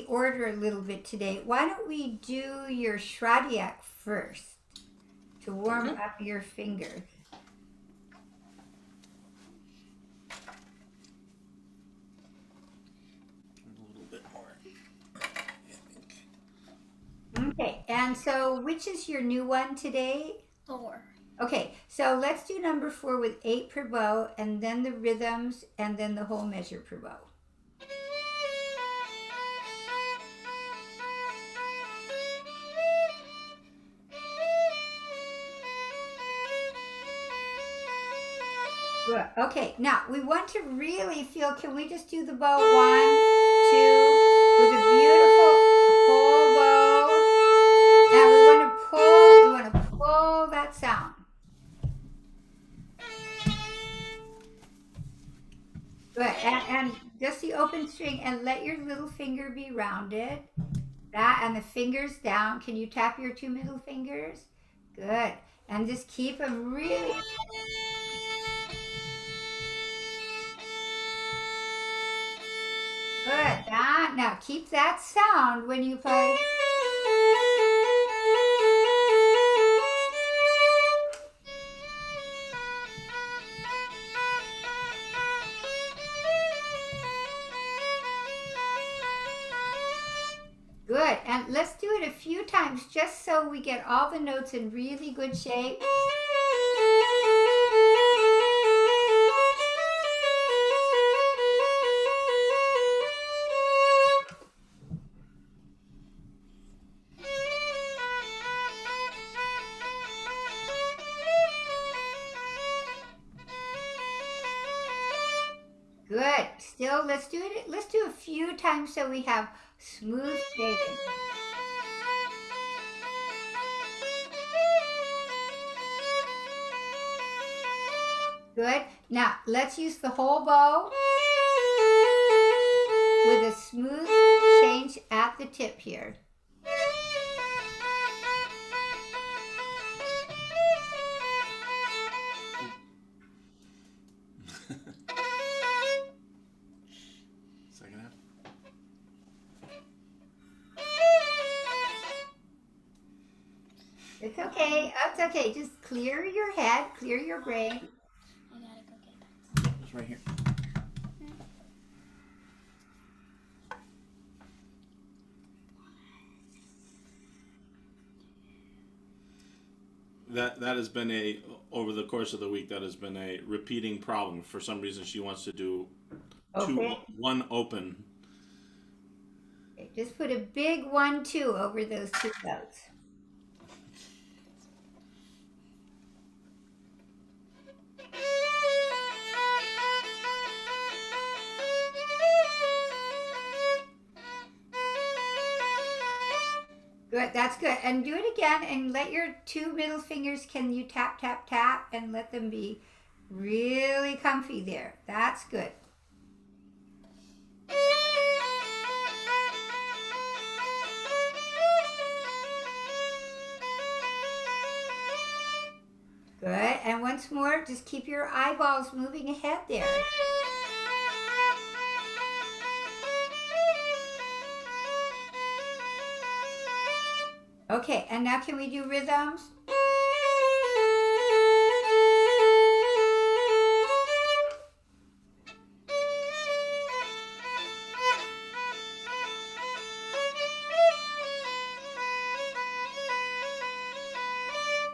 Order a little bit today. Why don't we do your Schradieck first to warm up your fingers? A little bit more. Okay, and so which is your new one today? 4. Okay, so let's do number 4 with 8 per bow, and then the rhythms, and then the whole measure per bow. Good. Okay, now we want to really feel, can we just do the bow 1, 2, with a beautiful whole bow. And we want to pull that sound. Good, and just the open string, and let your little finger be rounded. That, and the fingers down. Can you tap your 2 middle fingers? Good, and just keep them really... Good. Now keep that sound when you play. Good. And let's do it a few times just so we get all the notes in really good shape. Good. Still, let's do it. Let's do a few times so we have smooth shading. Good. Now, let's use the whole bow with a smooth change at the tip here. Second half. It's okay. It's okay. Just clear your head, clear your brain. I gotta go get that. It's right here. That has been over the course of the week, that has been a repeating problem. For some reason she wants to do one open. Okay, just put a big 1, 2 over those 2 notes. Good, that's good. And do it again, and let your 2 middle fingers, can you tap, tap, tap, and let them be really comfy there. That's good. Good, and once more, just keep your eyeballs moving ahead there. Okay, and now can we do rhythms?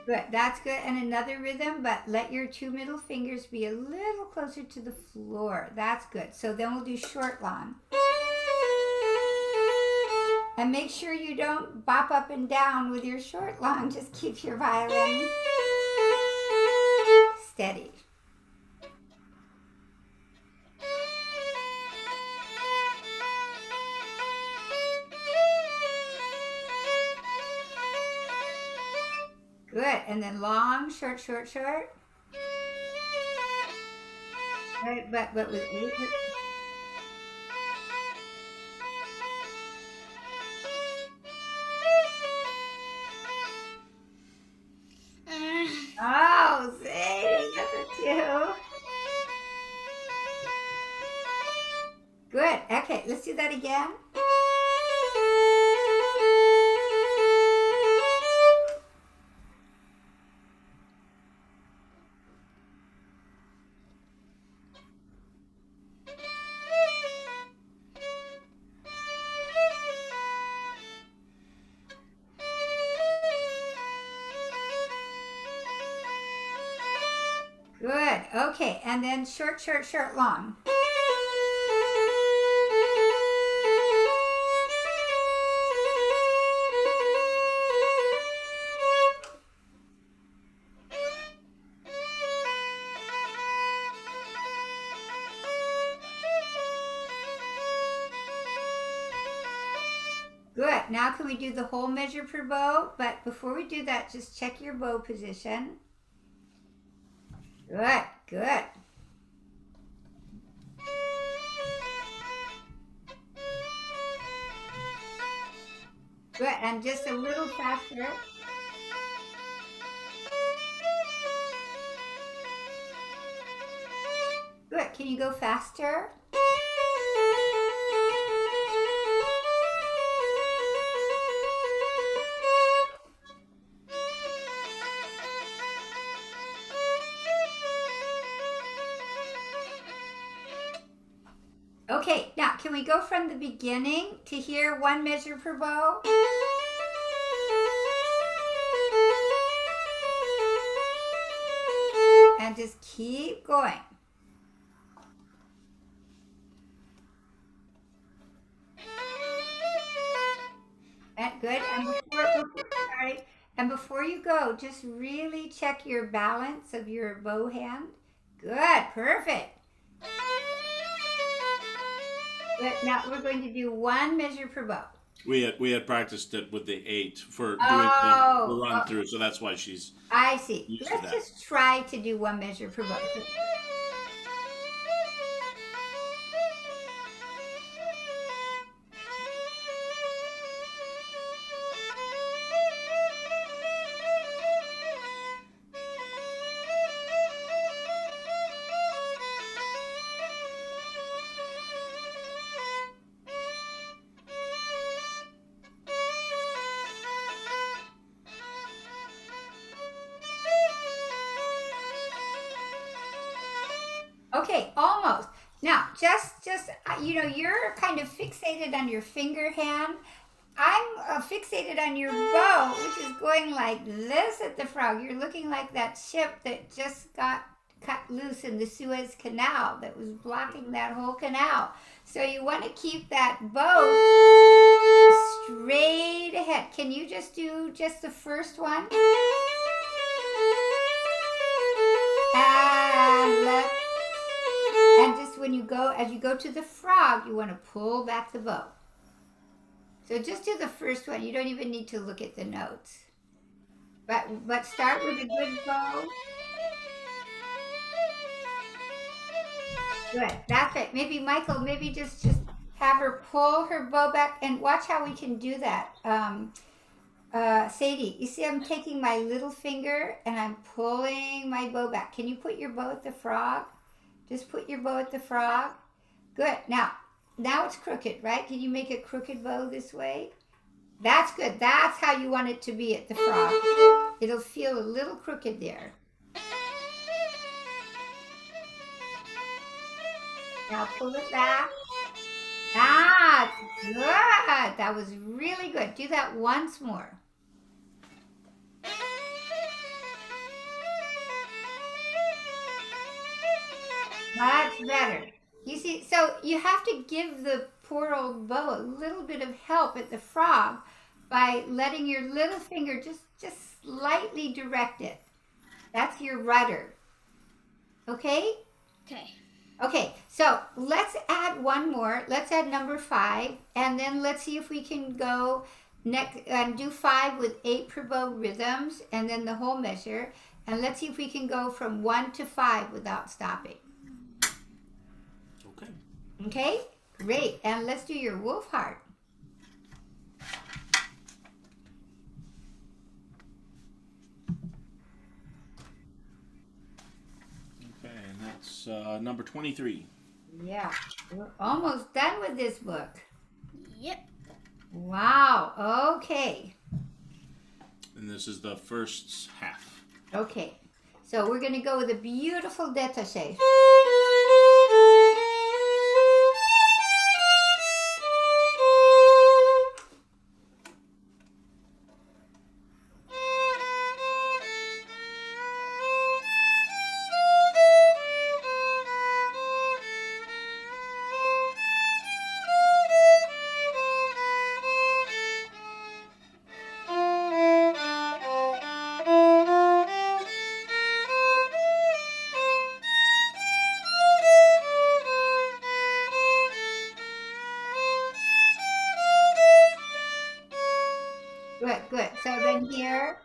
Good, that's good. And another rhythm, but let your 2 middle fingers be a little closer to the floor. That's good. So then we'll do short long. And make sure you don't bop up and down with your short long. Just keep your violin steady. Good. And then long, short, short, short. Right, but with 8. Oh, Sadie, that's a 2. Good. Okay, let's do that again. Good. Okay, and then short, short, short, long. Good. Now can we do the whole measure per bow? But before we do that, just check your bow position. Good, good. Good, and just a little faster. Good, can you go faster? Okay, now can we go from the beginning to here, 1 measure per bow? And just keep going. And good, and before you go, just really check your balance of your bow hand. Good, perfect. But now we're going to do 1 measure per bow. We had practiced it with the 8 for doing the run through, so that's why she's. I see. Used Let's to that. just try to do 1 measure per bow. Okay, almost. Now, just you're kind of fixated on your finger hand. I'm fixated on your bow, which is going like this at the frog. You're looking like that ship that just got cut loose in the Suez Canal that was blocking that whole canal. So you want to keep that boat straight ahead. Can you just do just the first one? And just when you go, as you go to the frog, you want to pull back the bow. So just do the first one. You don't even need to look at the notes. But start with a good bow. Good. That's it. Maybe Michael, just have her pull her bow back and watch how we can do that. Sadie, you see I'm taking my little finger and I'm pulling my bow back. Can you put your bow at the frog? Just put your bow at the frog. Good. Now it's crooked, right? Can you make a crooked bow this way? That's good. That's how you want it to be at the frog. It'll feel a little crooked there. Now pull it back. That's good. That was really good. Do that once more. Much better. You see, so you have to give the poor old bow a little bit of help at the frog by letting your little finger just slightly direct it. That's your rudder. Okay? Okay. Okay, so let's add one more. Let's add number 5, and then let's see if we can go Next, and do 5 with 8 per bow rhythms, and then the whole measure. And let's see if we can go from 1 to 5 without stopping. Okay. Okay, great. And let's do your Wohlfhart. Okay, and that's number 23. Yeah, we're almost done with this book. Yep. Wow, okay. And this is the first half. Okay, so we're going to go with a beautiful détaché. Good, good. So then here.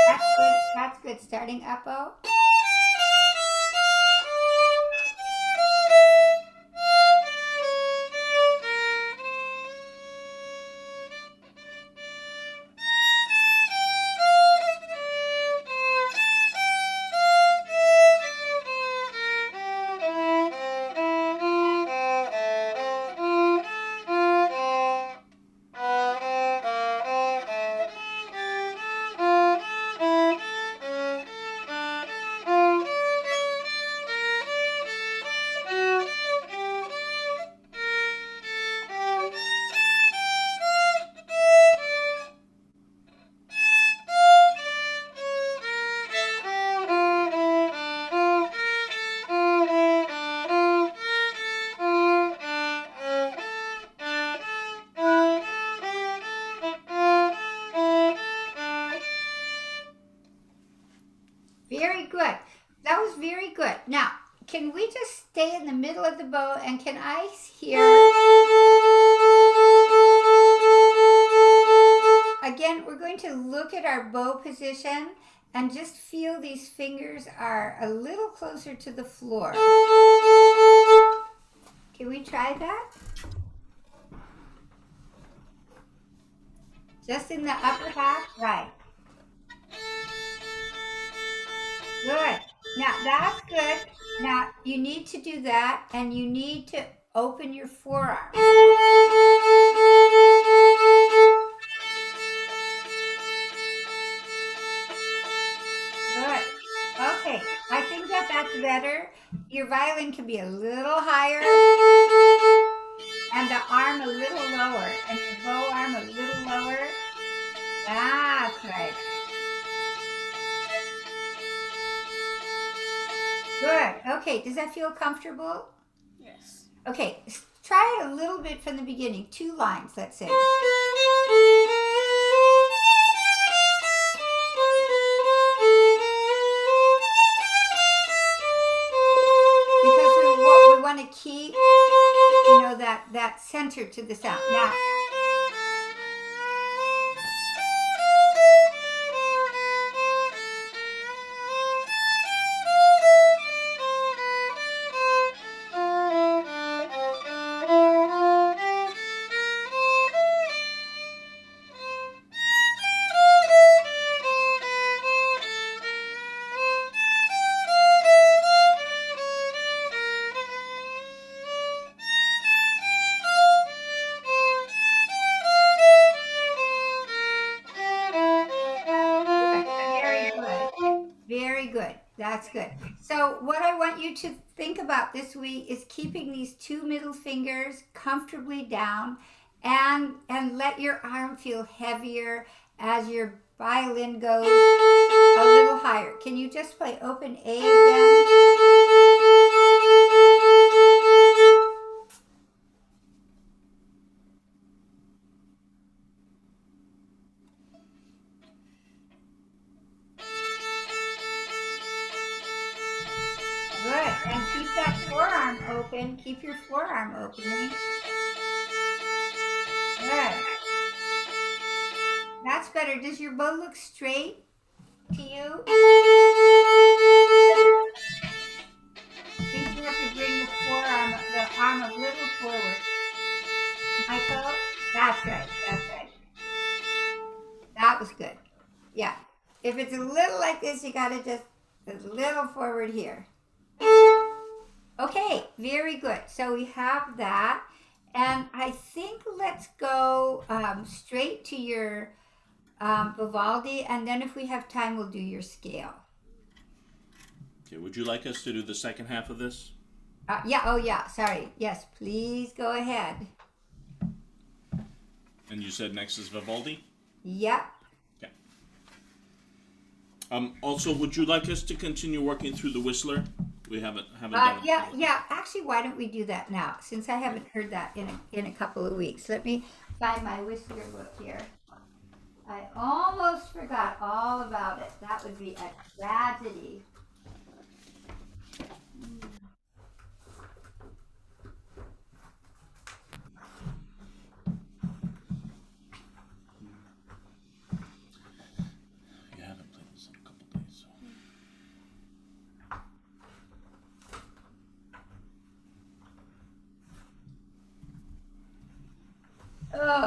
That's good. That's good. Starting up, oh. Very good. That was very good. Now, can we just stay in the middle of the bow and can I hear? Again, we're going to look at our bow position and just feel these fingers are a little closer to the floor. Can we try that? Just in the upper half? Right. Good. Now that's good. Now you need to do that and you need to open your forearm. Good. Okay. I think that that's better. Your violin can be a little higher and the arm a little lower and your bow arm a little lower. That's right. Good. Okay. Does that feel comfortable? Yes. Okay. Try it a little bit from the beginning. 2 lines, let's say. Because we want to keep, that center to the sound. Now. Very good. That's good. So what I want you to think about this week is keeping these 2 middle fingers comfortably down and let your arm feel heavier as your violin goes a little higher. Can you just play open A again? And keep that forearm open. Keep your forearm opening. Good. That's better. Does your bow look straight to you? I think you have to bring the arm a little forward. Michael, that's right. That's right. That was good. Yeah. If it's a little like this, you got to just a little forward here. Okay, very good. So we have that. And I think let's go straight to your Vivaldi. And then if we have time, we'll do your scale. Okay, would you like us to do the second half of this? Yeah, oh yeah, sorry. Yes, please go ahead. And you said next is Vivaldi? Yep. Okay. Also, would you like us to continue working through the Whistler? We haven't done it. Yeah. Actually, why don't we do that now? Since I haven't heard that in a couple of weeks. Let me find my Whistler book here. I almost forgot all about it. That would be a tragedy. You haven't played this in a couple days, so.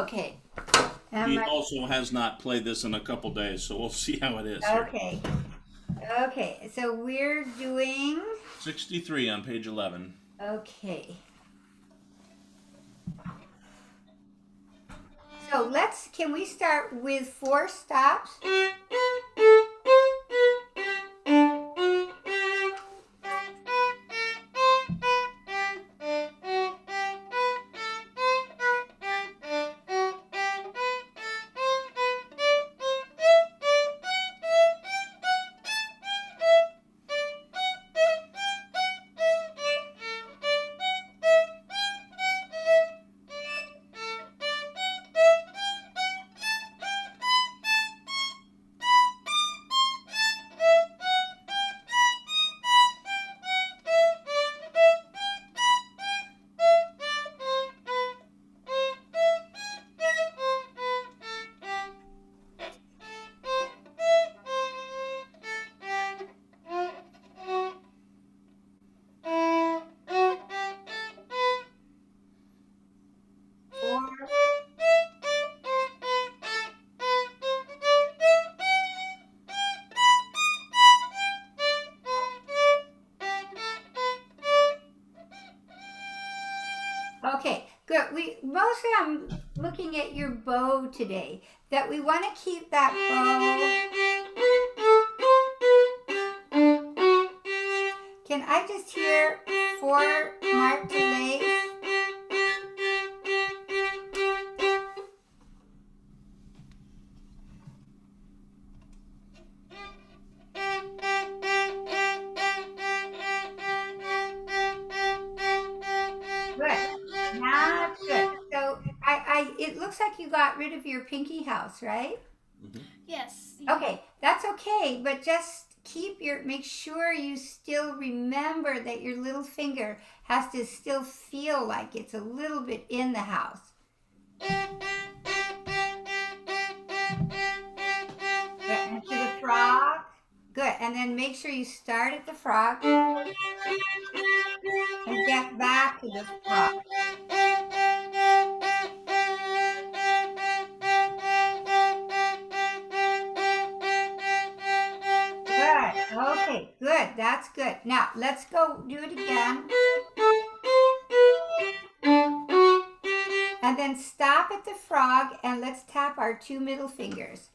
Okay. He also has not played this in a couple days, so we'll see how it is. Okay. Okay. So we're doing 63 on page 11. Okay. So can we start with 4 stops? Okay, good. Mostly I'm looking at your bow today. That we want to keep that bow. Can I just hear 4 marked delays? It looks like you got rid of your pinky house, right? Mm-hmm. Yes. Okay, that's okay, but just make sure you still remember that your little finger has to still feel like it's a little bit in the house. Good, and to the frog. Good, and then make sure you start at the frog and get back to the frog. Okay, good. That's good. Now, let's go do it again. And then stop at the frog and let's tap our 2 middle fingers.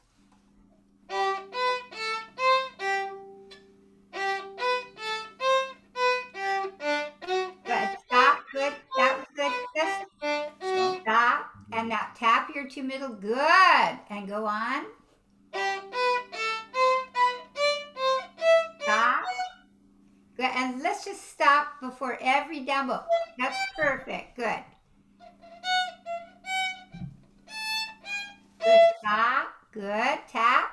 Good. Stop. Good. That was good. Just stop. And now tap your 2 middle. Good. And go on. Stop. Good. And let's just stop before every down bow. That's perfect. Good. Good. Stop. Good. Tap.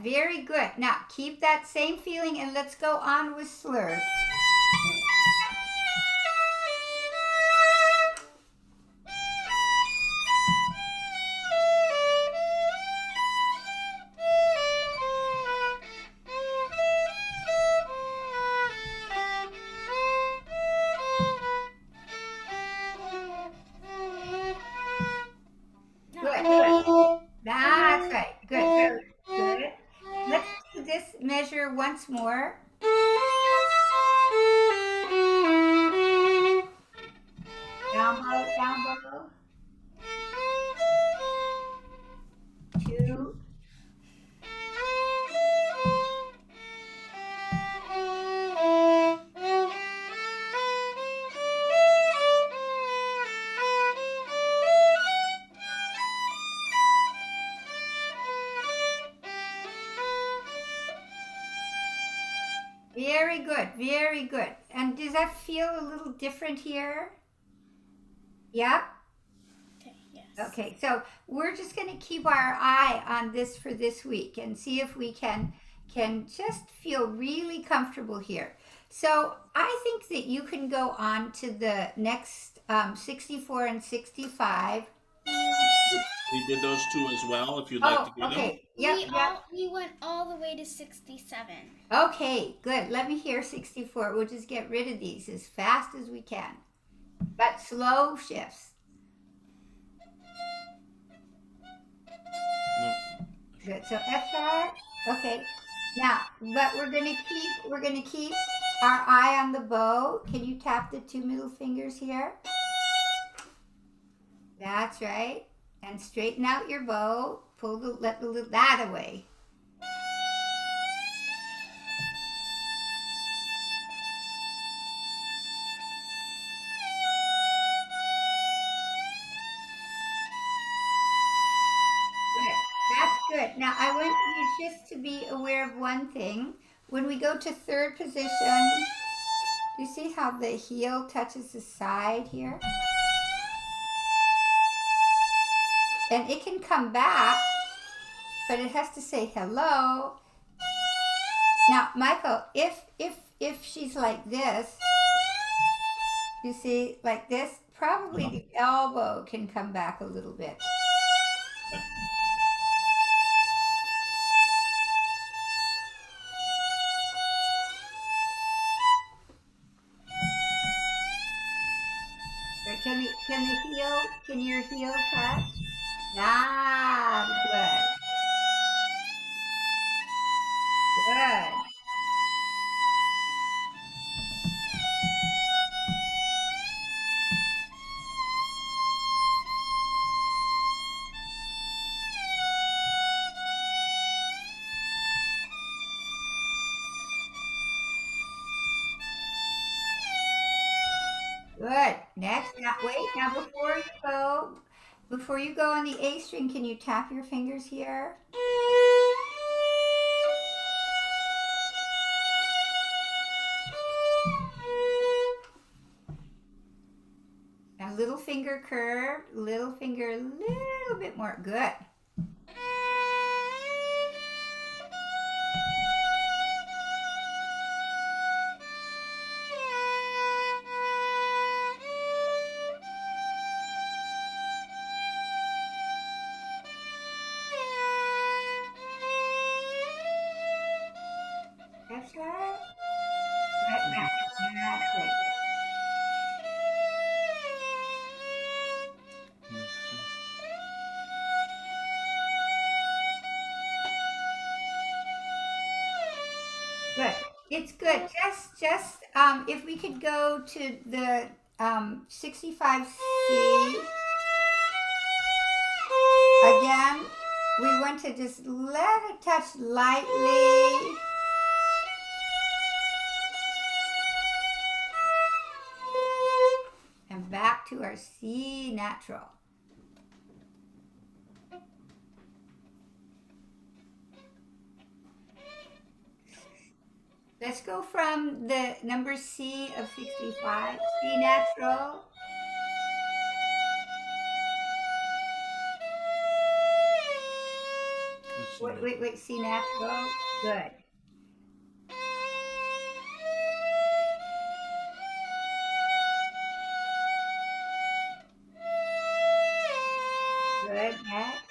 Very good. Now keep that same feeling and let's go on with slurs. Good, good. That's right. Good, very good. Let's do this measure once more. Down bow, down bow. 2. Very good, very good. And does that feel a little different here? Yep. Okay, yes. Okay, so we're just going to keep our eye on this for this week and see if we can just feel really comfortable here. So I think that you can go on to the next 64 and 65. We did those two as well, if you'd like to do them. Okay. Yep. We went all the way to 67. Okay, good. Let me hear 64. We'll just get rid of these as fast as we can. But slow shifts. No. Good. So F sharp. Okay. Now, but we're gonna keep our eye on the bow. Can you tap the 2 middle fingers here? That's right. And straighten out your bow. Let the little that away. Good. That's good. Now I want you just to be aware of one thing. When we go to third position, do you see how the heel touches the side here? And it can come back, but it has to say hello. Now, Michael, if she's like this, you see, like this, probably the elbow can come back a little bit. Can your heel touch? Ah, good. Good. Good. Next, now wait. Now before you go on the A string, can you tap your fingers here? Now little finger curve, little finger a little bit more. Good. That's right. That's right. Good. It's good. Just if we could go to the 65C again, we want to just let it touch lightly. And back to our C natural. Let's go from the number C of 65, C natural. Wait. C natural. Good. Good. Next.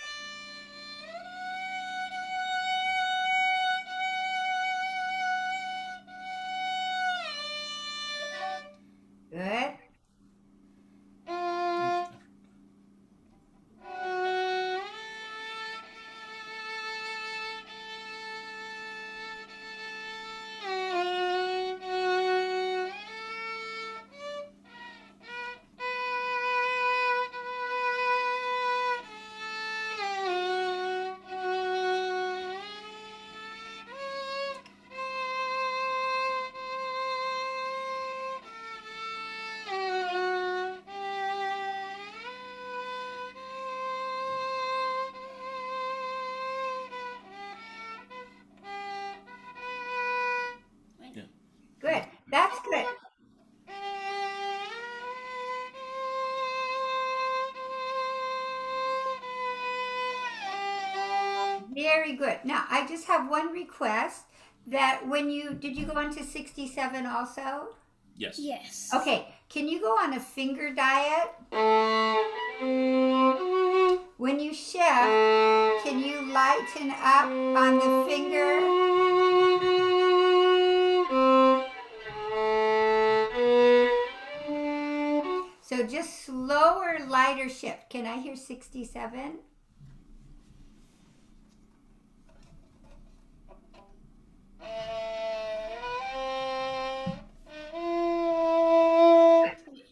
Good. Yeah. Good. That's good. Very good. Now, I just have one request that did you go on to 67 also? Yes. Yes. Okay, can you go on a finger diet? When you shift, can you lighten up on the finger? So just slower, lighter shift. Can I hear 67?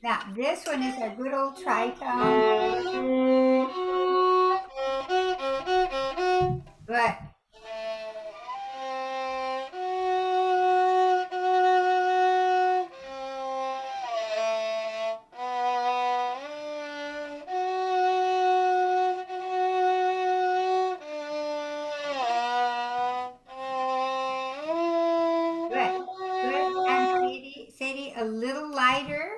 Now, this one is our good old tritone. Good. Good. Good. And Sadie, a little lighter.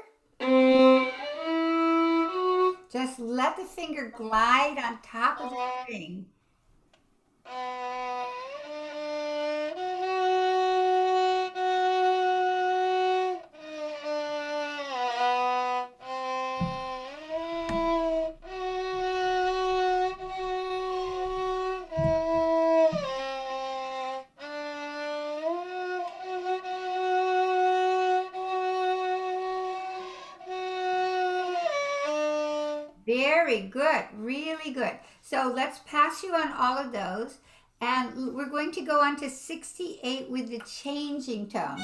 Just let the finger glide on top of the string. Very good, really good. So let's pass you on all of those. And we're going to go on to 68 with the changing tone.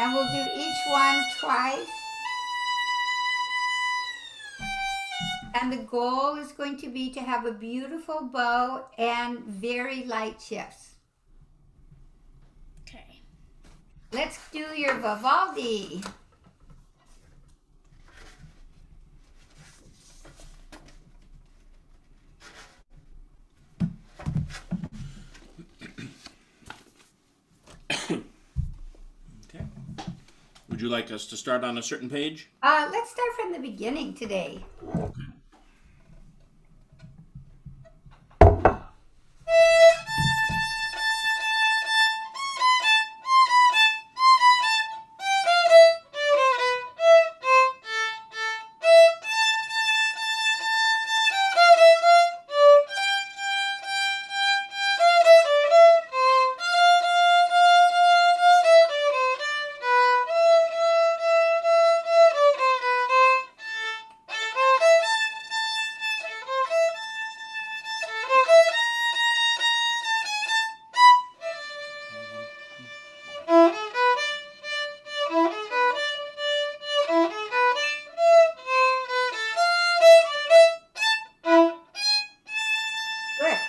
And we'll do each one twice. And the goal is going to be to have a beautiful bow and very light shifts. Okay. Let's do your Vivaldi. Okay. Would you like us to start on a certain page? Let's start from the beginning today.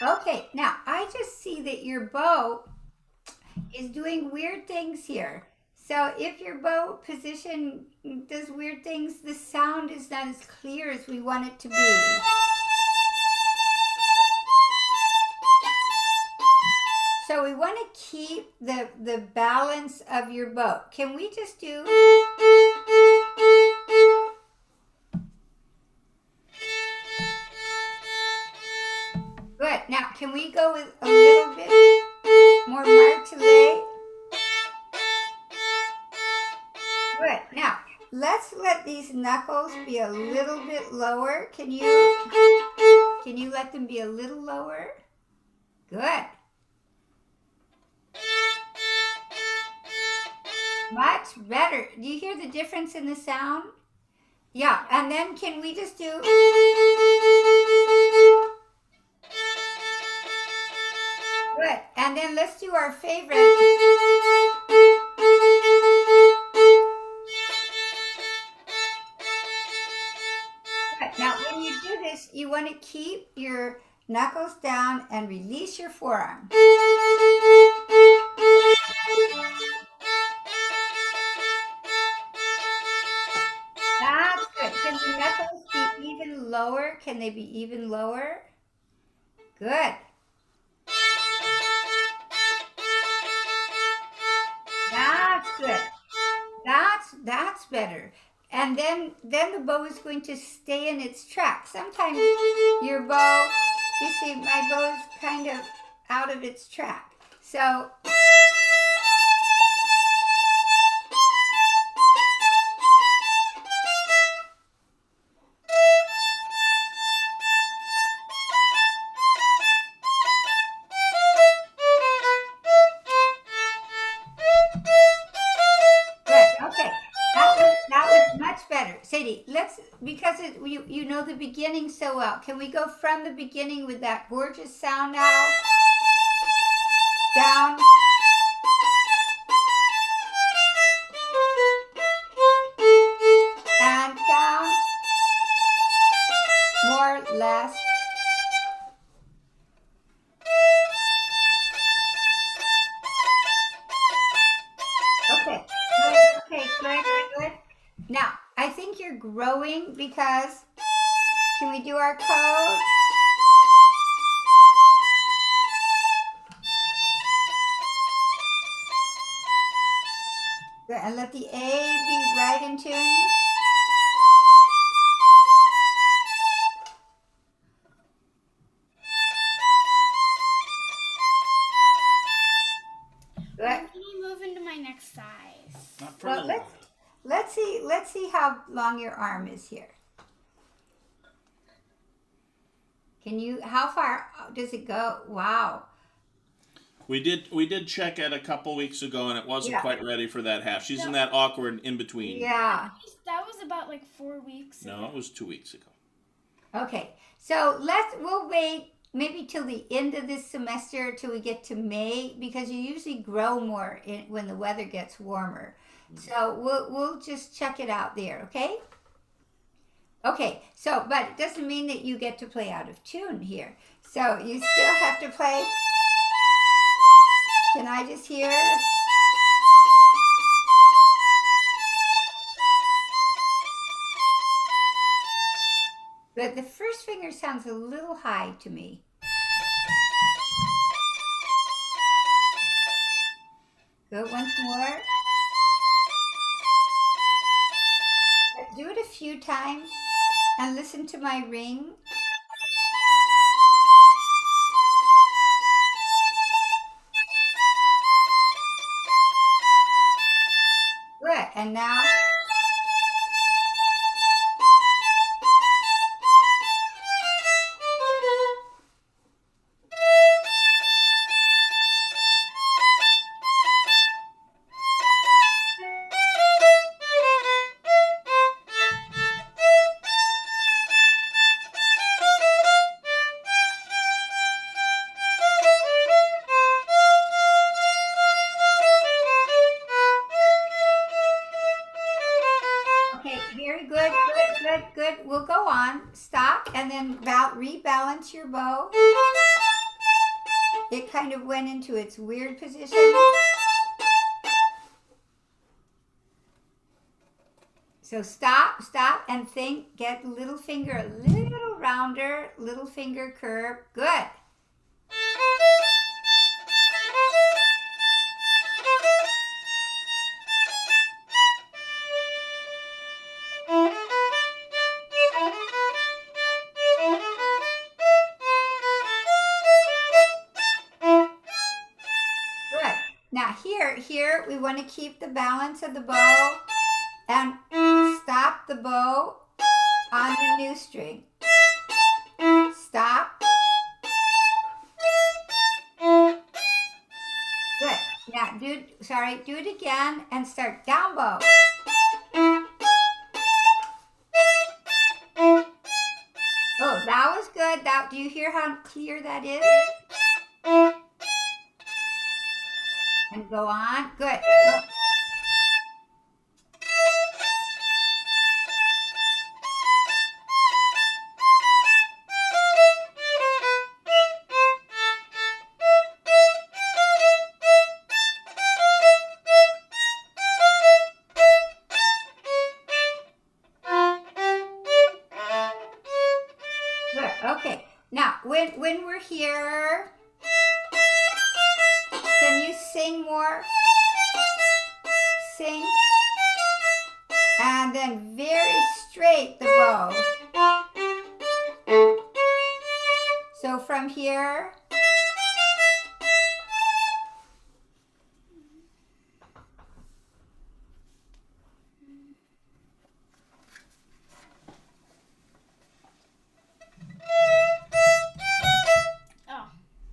Okay, now I just see that your bow is doing weird things here. So if your bow position does weird things, the sound is not as clear as we want it to be. So we want to keep the balance of your bow. Can we just do... Good. Now, can we go with a little bit more martelé? Good. Now, let's let these knuckles be a little bit lower. Can you let them be a little lower? Good. Much better. Do you hear the difference in the sound? Yeah, and then can we just do... Good. And then let's do our favorite. Good. Now, when you do this, you want to keep your knuckles down and release your forearm. That's good. Can the knuckles be even lower? Can they be even lower? Good. That's good. That's better. And then the bow is going to stay in its track. Sometimes your bow, you see my bow is kind of out of its track. So Sadie, because you know the beginning so well, can we go from the beginning with that gorgeous sound now? Down. And down. More, less. Okay, good. Now, I think you're growing because, can we do our code? Good, and let the A be right in tune. Good. Can you move into my next size? Not for a little while. Let's see how long your arm is here. How far does it go? Wow. We did check it a couple weeks ago, and it wasn't quite ready for that half. She's in that awkward in between. Yeah. That was about like 4 weeks ago. No, it was 2 weeks ago. Okay, so we'll wait maybe till the end of this semester till we get to May, because you usually grow more when the weather gets warmer. So we'll just check it out there, okay? Okay, so, but it doesn't mean that you get to play out of tune here. So you still have to play. Can I just hear? But the first finger sounds a little high to me. Good, once more. Do it a few times and listen to my ring. Good, and now. Good. We'll go on. Stop and then rebalance your bow. It kind of went into its weird position. So stop and think. Get little finger a little rounder, little finger curve. Good. Now here, we want to keep the balance of the bow and stop the bow on the new string. Stop. Good. Now do it again and start down bow. Oh, that was good. Do you hear how clear that is? And go on. Good. Good. Okay. Now, when we're here, can you sing more? Sing. And then very straight the bow. So from here.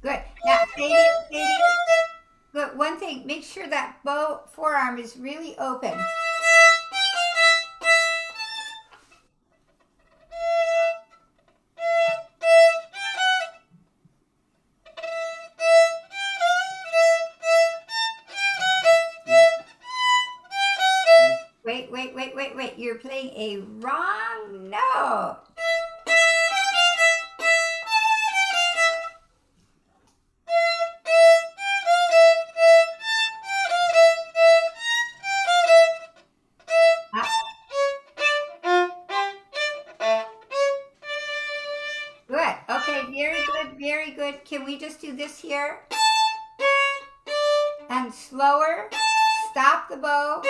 Good. Now, Sadie, good. One thing, make sure that bow forearm is really open. Wait. You're playing a wrong note. Good. Okay, very good. Can we just do this here? And slower. Stop the bow.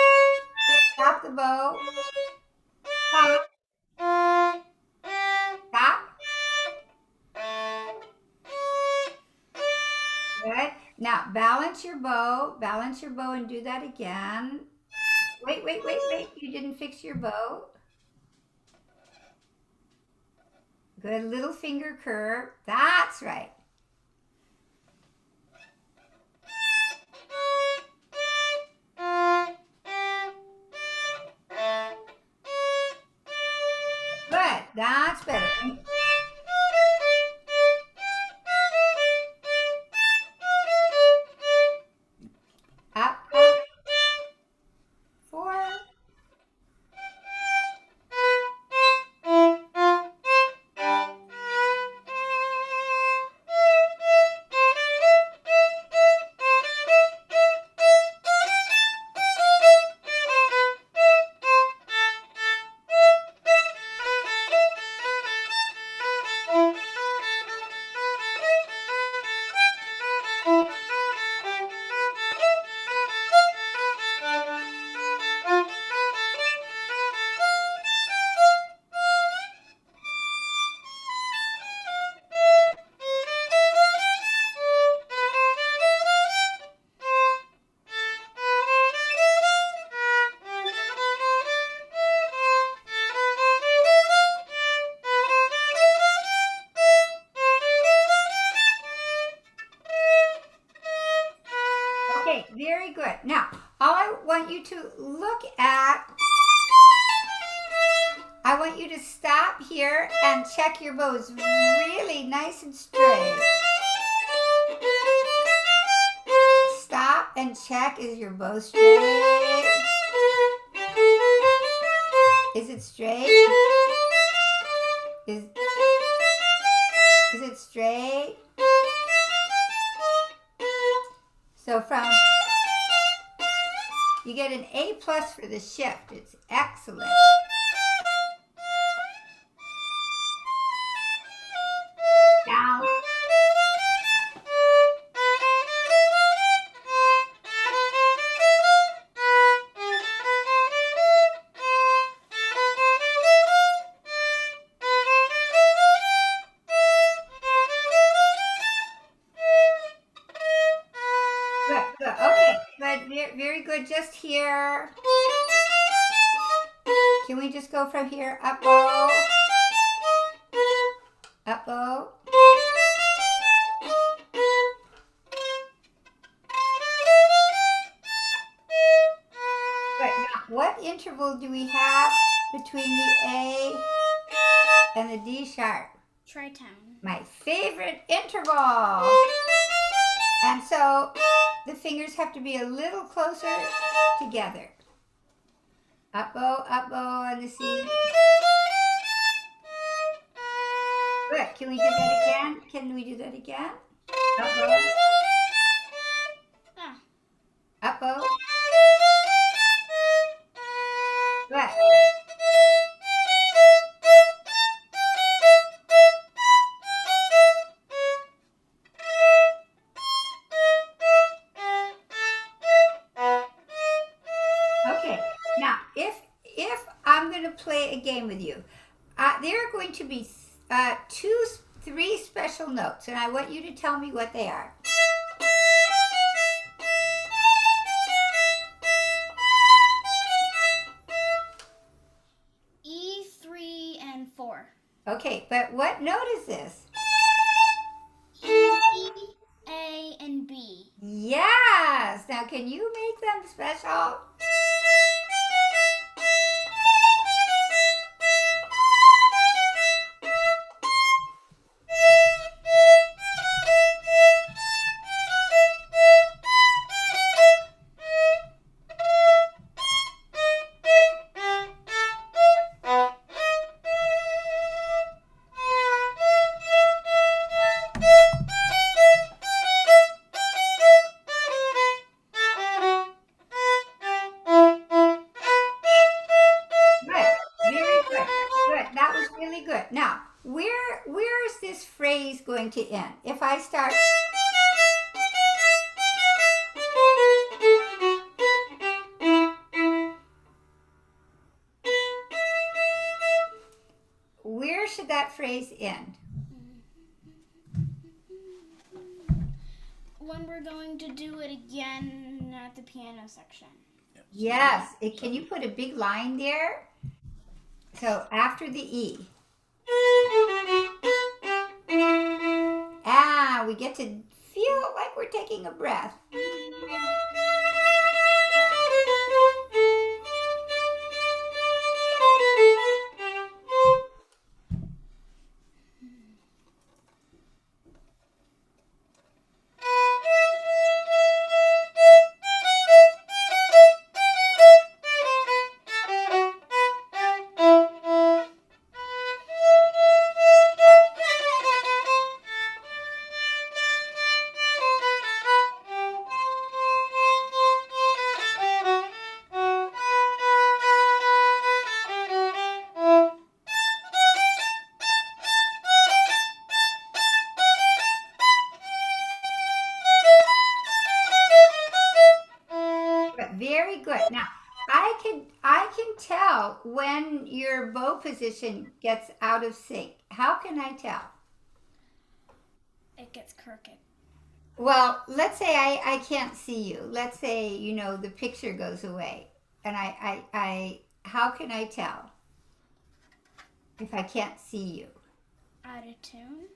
Stop the bow. Stop. Stop. Good. Now balance your bow. Balance your bow and do that again. Wait. You didn't fix your bow. Good. Little finger curve. That's right. Good. That's better. Up. 4. Okay, very good. Now, all I want you to look at, I want you to stop here and check your bows really nice and straight. Stop and check, is your bow straight? Is it straight? Is it straight? So you get an A+ for the shift. It's excellent. Down. Good. Okay. very good. Just here. Can we just go from here? Up bow. Up bow. Good. Now, what interval do we have between the A and the D sharp? Tritone. My favorite interval. And so the fingers have to be a little closer together. Up bow on the C. Good. Can we do that again? Can we do that again? Up bow. Ah. Up bow. Good. Okay. Now, if I'm going to play a game with you, there are going to be three special notes, and I want you to tell me what they are. E, 3, and 4. Okay, but what note is this? E, A, and B. Yes. Now, can you make them special? That was really good. Now, where is this phrase going to end? If I start... Where should that phrase end? When we're going to do it again at the piano section. Yes. Can you put a big line there? So after the E. We get to feel like we're taking a breath. Very good. Now, I can tell when your bow position gets out of sync. How can I tell? It gets crooked. Well, let's say I can't see you. Let's say, the picture goes away. And how can I tell if I can't see you? Out of tune?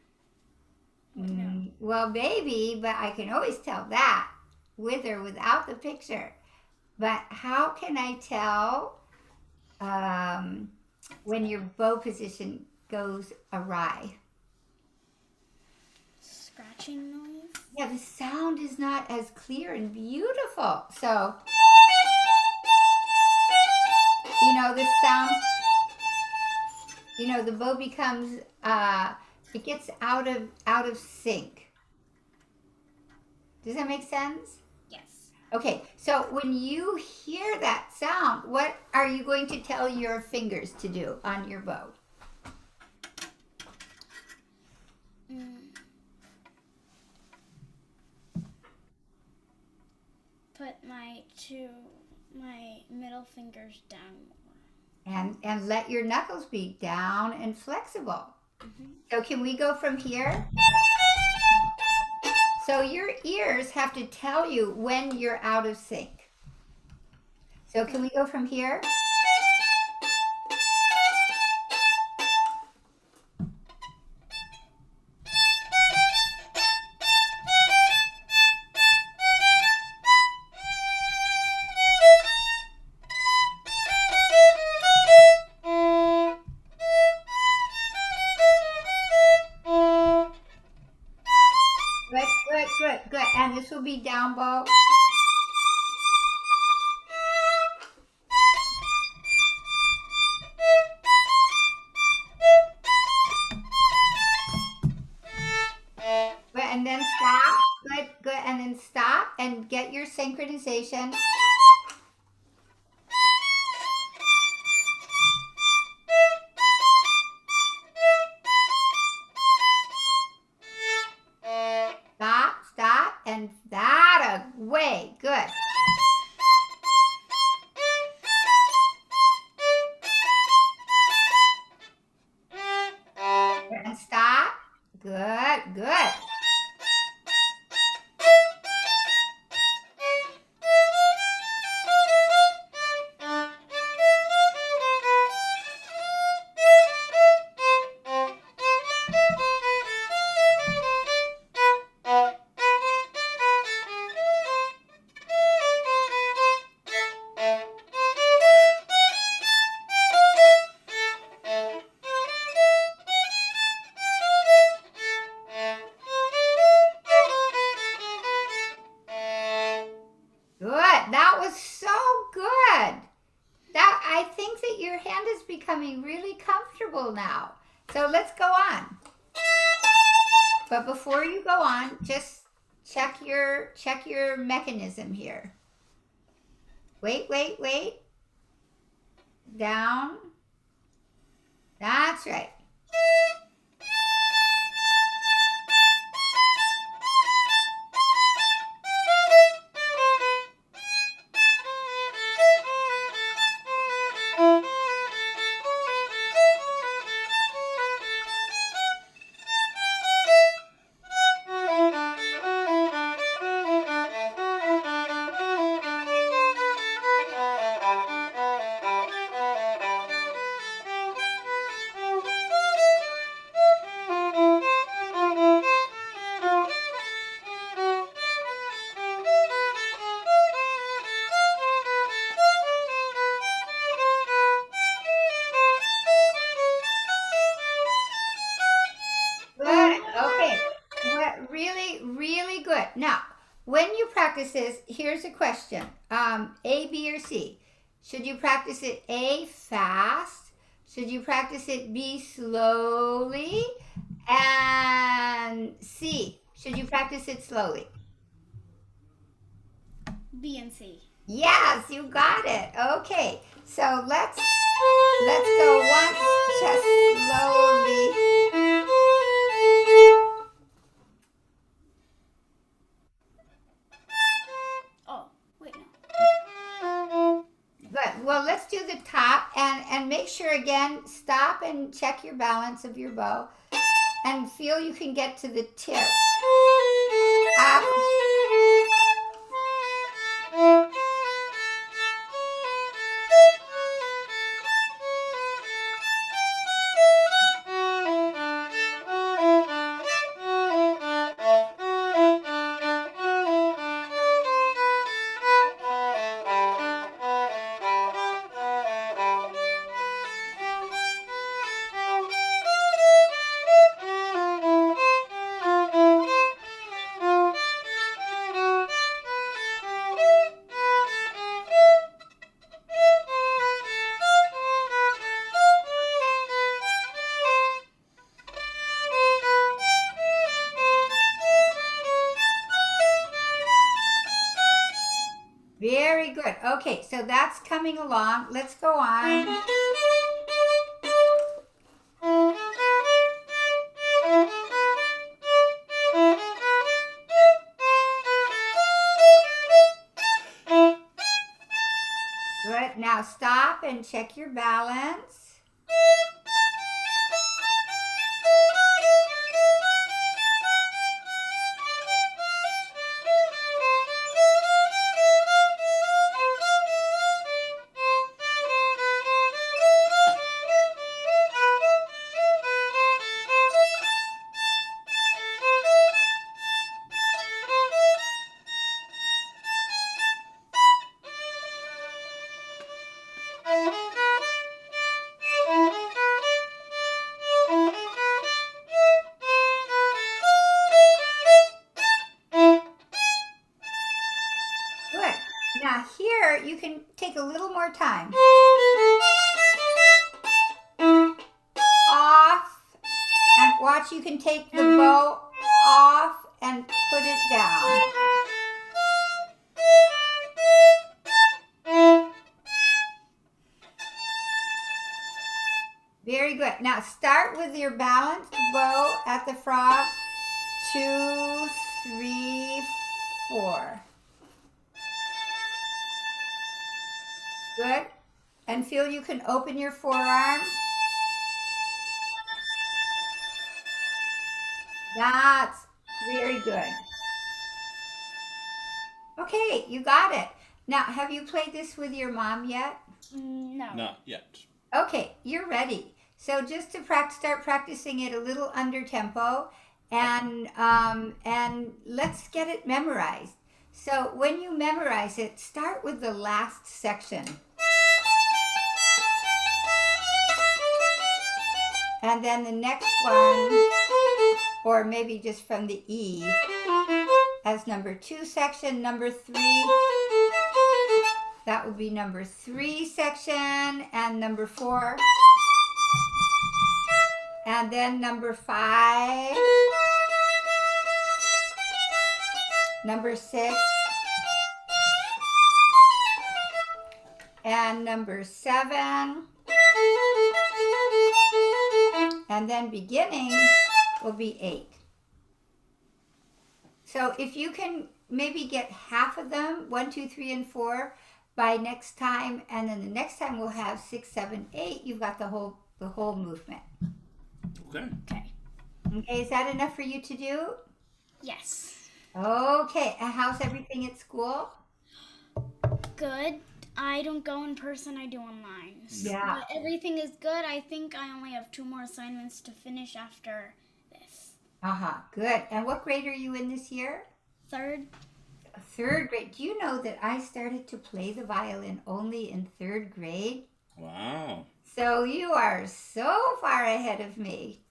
No. Well, maybe, but I can always tell that with or without the picture. But how can I tell when your bow position goes awry? Scratching noise? Yeah, the sound is not as clear and beautiful. So, the sound, the bow becomes, it gets out of sync. Does that make sense? Yes. Okay, so when you hear that sound, what are you going to tell your fingers to do on your bow? Put my middle fingers down more. And let your knuckles be down and flexible. So can we go from here? So your ears have to tell you when you're out of sync. So can we go from here? Good, good, good, good. And this will be down bow. Good, and then stop. Good, good, and then stop and get your synchronization. Stop, stop, and that away. Good. And stop. Good, good. Good. That was so good. That I think that your hand is becoming really comfortable now. So let's go on. But before you go on, just check your mechanism here. Wait, wait, wait. Down. That's right. Really good. Now, when you practice this, here's a question. A, B, or C? Should you practice it A, fast? Should you practice it B, slowly? And C, should you practice it slowly? B and C. Yes, you got it. Okay, so let's go once, just slowly. Good. Well, let's do the top and make sure again, stop and check your balance of your bow and feel you can get to the tip. Up. Very good. Okay, so that's coming along. Let's go on. Good. Now stop and check your balance. Now here, you can take a little more time. Off, and watch, you can take the bow off and put it down. Very good. Now start with your balanced bow at the frog. 2, 3, 4. Good. And feel you can open your forearm. That's very good. Okay, you got it. Now, have you played this with your mom yet? No. Not yet. Okay, you're ready. So just to start practicing it a little under tempo, and let's get it memorized. So when you memorize it, start with the last section. And then the next one, or maybe just from the E, as number 2 section, number 3. That would be number 3 section, and number 4. And then number 5. Number 6. And number 7. And then beginning will be 8. So if you can maybe get half of them, 1, 2, 3, and 4, by next time, and then the next time we'll have 6, 7, 8. You've got the whole movement. Okay. Okay, is that enough for you to do? Yes. Okay, and how's everything at school? Good. I don't go in person, I do online. Yeah. But everything is good. I think I only have 2 more assignments to finish after this. Good. And what grade are you in this year? 3rd. 3rd grade. Do you know that I started to play the violin only in 3rd grade? Wow. So you are so far ahead of me.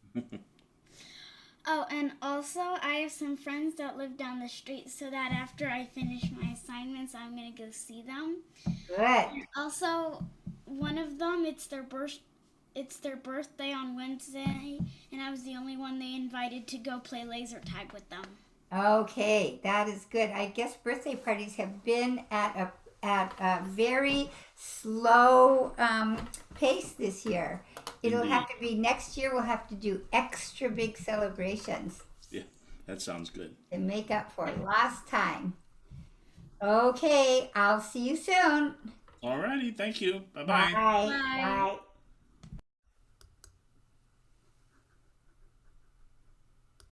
Oh, and also I have some friends that live down the street, so that after I finish my assignments, I'm going to go see them. Good. Also, one of them, it's their birthday on Wednesday, and I was the only one they invited to go play laser tag with them. Okay, that is good. I guess birthday parties have been at a very slow pace this year. It'll have to be next year. We'll have to do extra big celebrations. Yeah, that sounds good. To make up for last time. Okay, I'll see you soon. Alrighty, thank you. Bye-bye. Bye. Bye. Bye.